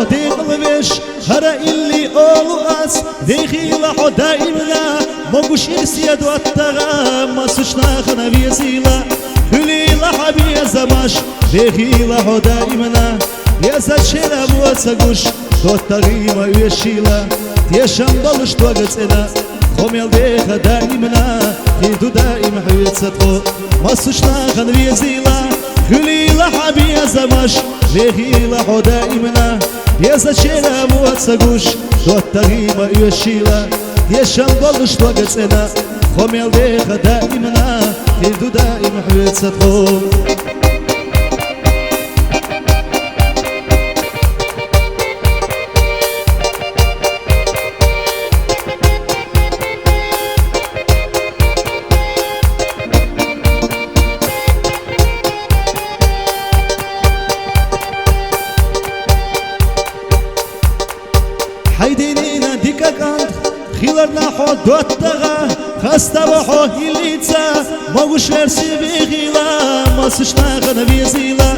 حودي قلبش هرا اللي أولو أس ديخي لحو دائمنا موقوش إرسيد واتغا ما سشنا خنا بيزيلا هلي لحبي زماش ديخي لحو دائمنا يزا شيلا بوسقوش دو التغيما يشيلا تيشم بلش توقتنا خم يلديخ دائمنا يدو دائم حيوت ستخو ما سشنا خنا بيزيلا هلي لحبي زماش ديخي لحو دائمنا يزا شيلا بوسقوش دو التغيما يشيلا تيشم بلش توقتنا خم يلديخ دائمنا يدو دائم حيوت ستخو حيدينينا ديكا كانت خيلرنا حو دوتغا خستا وحو هيليتسا موغوش ورسي بيغيلا ما سشنا غنا بيزيلا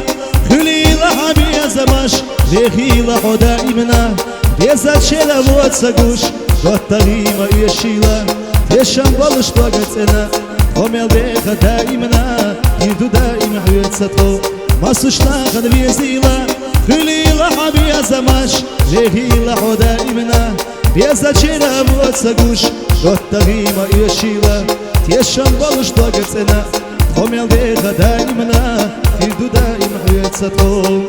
خليلا حبيا زماش بيغيلا حو دائمنا بيزا شيلا بواتساقوش دوتغي ما يشيلا تيشم بلش توقتنا خميل بيغا دائمنا يدو دائم حيوت ستخو ما سشنا غنا بيزيلا خليلا حبيا زماش بيغيلا حو دائمنا بيزا شيلا بواتساقوش دوتغي ما يشيلا تيشم بلش توقتنا خميل بيغا دائمنا يدو دائم حيوت ستخو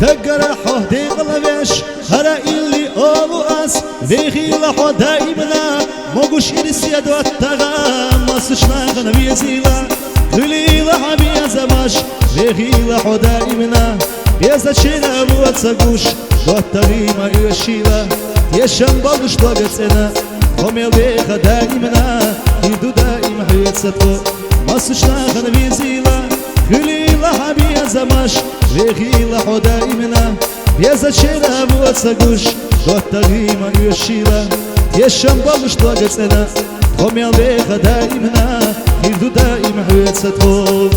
دقر حودي قلبش هرا اللي أولو أس ذيخي لحو دائمنا موقوش إرسيد واتغا ما سشنا غنا بيزيلا خلي لحبي زماش ذيخي لحو دائمنا بيزا شينا بواتساقوش دوتغي ما يشيلا يشم بلش توقتنا خميل بيخا دائمنا يدو دائم حيوت ستخو ما سشنا غنا بيزيلا خلي لحبي زماش ذيخي لحو دائمنا بيزا شينا بواتساقوش دوتغي ما يشيلا يشم بلش توقتنا خميل بيخا دائمنا يدو دائم حيوت ستخو